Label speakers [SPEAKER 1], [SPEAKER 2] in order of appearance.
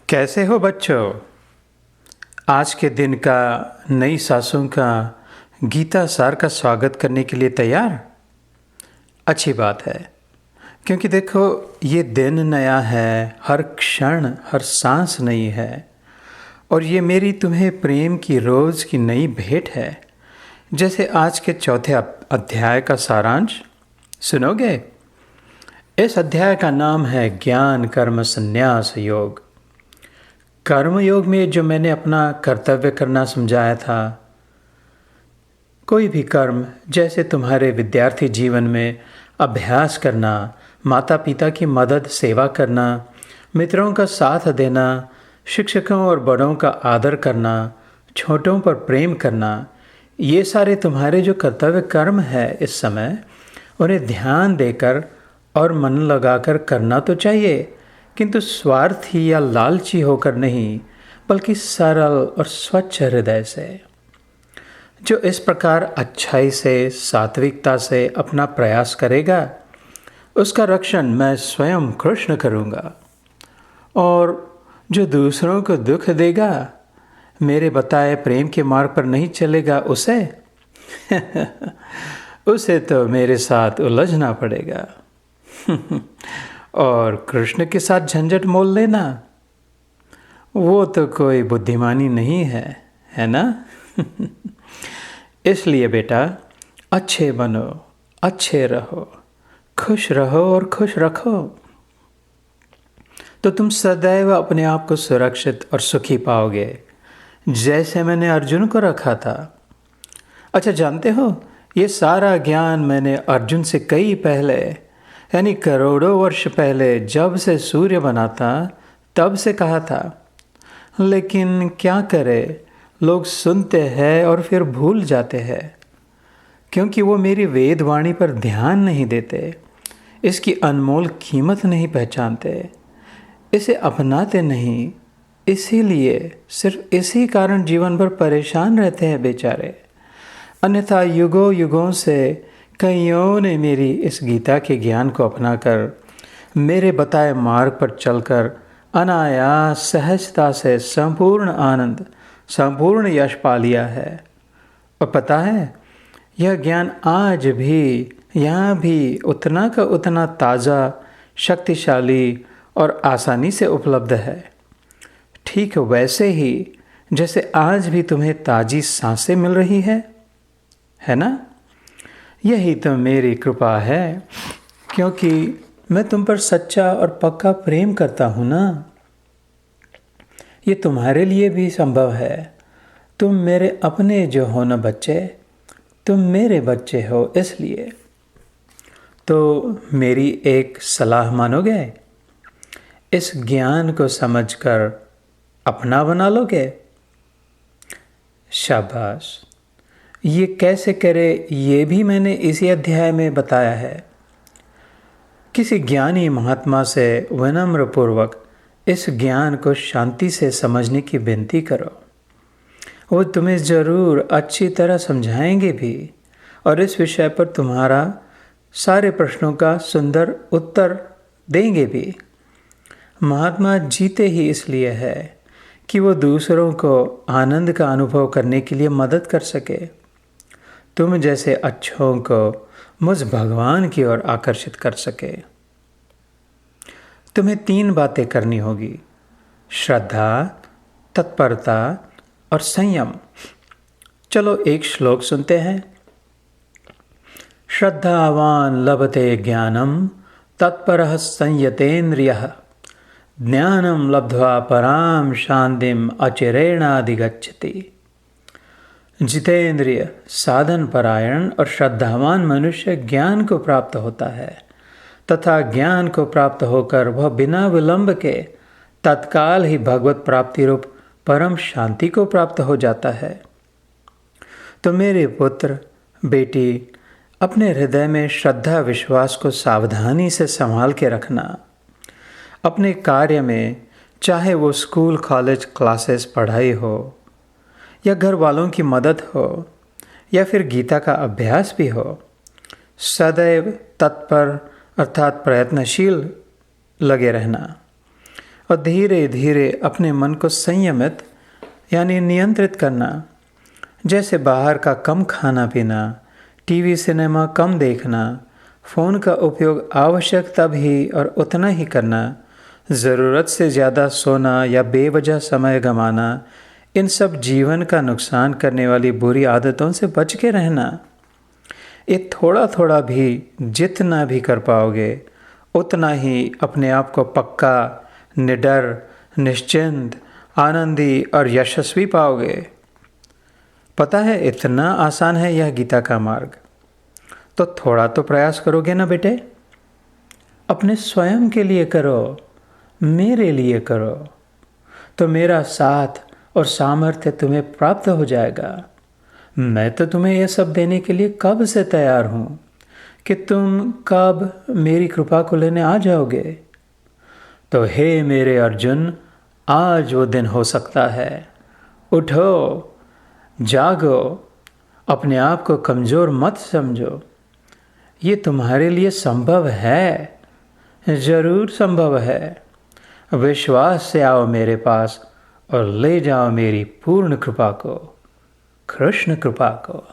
[SPEAKER 1] कैसे हो बच्चों? आज के दिन का नई सासों का गीता सार का स्वागत करने के लिए तैयार? अच्छी बात है, क्योंकि देखो ये दिन नया है, हर क्षण हर सांस नई है और ये मेरी तुम्हें प्रेम की रोज़ की नई भेंट है। जैसे आज के चौथे अध्याय का सारांश सुनोगे? इस अध्याय का नाम है ज्ञान कर्म संन्यास योग। कर्मयोग में जो मैंने अपना कर्तव्य करना समझाया था, कोई भी कर्म जैसे तुम्हारे विद्यार्थी जीवन में अभ्यास करना, माता पिता की मदद सेवा करना, मित्रों का साथ देना, शिक्षकों और बड़ों का आदर करना, छोटों पर प्रेम करना, ये सारे तुम्हारे जो कर्तव्य कर्म है इस समय, उन्हें ध्यान देकर और मन लगाकर करना तो चाहिए, किंतु स्वार्थी या लालची होकर नहीं, बल्कि सरल और स्वच्छ हृदय से। जो इस प्रकार अच्छाई से, सात्विकता से अपना प्रयास करेगा, उसका रक्षण मैं स्वयं कृष्ण करूँगा। और जो दूसरों को दुख देगा, मेरे बताए प्रेम के मार्ग पर नहीं चलेगा, उसे तो मेरे साथ उलझना पड़ेगा। और कृष्ण के साथ झंझट मोल लेना, वो तो कोई बुद्धिमानी नहीं है, है ना? इसलिए बेटा, अच्छे बनो, अच्छे रहो, खुश रहो और खुश रखो, तो तुम सदैव अपने आप को सुरक्षित और सुखी पाओगे, जैसे मैंने अर्जुन को रखा था। अच्छा, जानते हो, ये सारा ज्ञान मैंने अर्जुन से कई पहले, यानी करोड़ों वर्ष पहले, जब से सूर्य बना था तब से कहा था। लेकिन क्या करे, लोग सुनते हैं और फिर भूल जाते हैं, क्योंकि वो मेरी वेदवाणी पर ध्यान नहीं देते, इसकी अनमोल कीमत नहीं पहचानते, इसे अपनाते नहीं। इसीलिए सिर्फ इसी कारण जीवन भर परेशान रहते हैं बेचारे। अन्यथा युगों युगों से कईयों ने मेरी इस गीता के ज्ञान को अपनाकर, मेरे बताए मार्ग पर चलकर अनायास सहजता से संपूर्ण आनंद, संपूर्ण यश पा लिया है। और पता है, यह ज्ञान आज भी यहाँ भी उतना का उतना ताज़ा, शक्तिशाली और आसानी से उपलब्ध है। ठीक वैसे ही जैसे आज भी तुम्हें ताज़ी सांसें मिल रही है ना? यही तो मेरी कृपा है, क्योंकि मैं तुम पर सच्चा और पक्का प्रेम करता हूँ ना। ये तुम्हारे लिए भी संभव है। तुम मेरे अपने जो हो ना बच्चे, तुम मेरे बच्चे हो, इसलिए तो मेरी एक सलाह मानोगे? इस ज्ञान को समझकर अपना बना लोगे? शाबाश। ये कैसे करे, ये भी मैंने इसी अध्याय में बताया है। किसी ज्ञानी महात्मा से विनम्र पूर्वक इस ज्ञान को शांति से समझने की विनती करो। वो तुम्हें ज़रूर अच्छी तरह समझाएंगे भी, और इस विषय पर तुम्हारा सारे प्रश्नों का सुंदर उत्तर देंगे भी। महात्मा जीते ही इसलिए है कि वो दूसरों को आनंद का अनुभव करने के लिए मदद कर सके। तुम जैसे अच्छों को मुझ भगवान की ओर आकर्षित कर सके। तुम्हें 3 बातें करनी होगी: श्रद्धा, तत्परता और संयम। चलो एक श्लोक सुनते हैं। श्रद्धावान लभते ज्ञानम तत्परः संयतेन्द्रियः ज्ञानम लब्ध्वा पराम शांतिम अचिरेणाधिगच्छति। जितेंद्रिय, साधन परायण और श्रद्धावान मनुष्य ज्ञान को प्राप्त होता है, तथा ज्ञान को प्राप्त होकर वह बिना विलंब के तत्काल ही भगवत प्राप्ति रूप परम शांति को प्राप्त हो जाता है। तो मेरे पुत्र बेटी, अपने हृदय में श्रद्धा विश्वास को सावधानी से संभाल के रखना। अपने कार्य में, चाहे वो स्कूल कॉलेज क्लासेस पढ़ाई हो, या घर वालों की मदद हो, या फिर गीता का अभ्यास भी हो, सदैव तत्पर अर्थात प्रयत्नशील लगे रहना। और धीरे धीरे अपने मन को संयमित यानी नियंत्रित करना। जैसे बाहर का कम खाना पीना, टीवी सिनेमा कम देखना, फ़ोन का उपयोग आवश्यक तब ही और उतना ही करना, ज़रूरत से ज़्यादा सोना या बेवजह समय गंवाना, इन सब जीवन का नुकसान करने वाली बुरी आदतों से बच के रहना। ये थोड़ा थोड़ा भी जितना भी कर पाओगे उतना ही अपने आप को पक्का, निडर, निश्चिंत, आनंदी और यशस्वी पाओगे। पता है इतना आसान है यह गीता का मार्ग। तो थोड़ा तो प्रयास करोगे ना बेटे? अपने स्वयं के लिए करो, मेरे लिए करो, तो मेरा साथ और सामर्थ्य तुम्हें प्राप्त हो जाएगा। मैं तो तुम्हें यह सब देने के लिए कब से तैयार हूँ कि तुम कब मेरी कृपा को लेने आ जाओगे। तो हे मेरे अर्जुन, आज वो दिन हो सकता है। उठो, जागो, अपने आप को कमज़ोर मत समझो। ये तुम्हारे लिए संभव है, ज़रूर संभव है। विश्वास से आओ मेरे पास और ले जाओ मेरी पूर्ण कृपा को, कृष्ण कृपा को।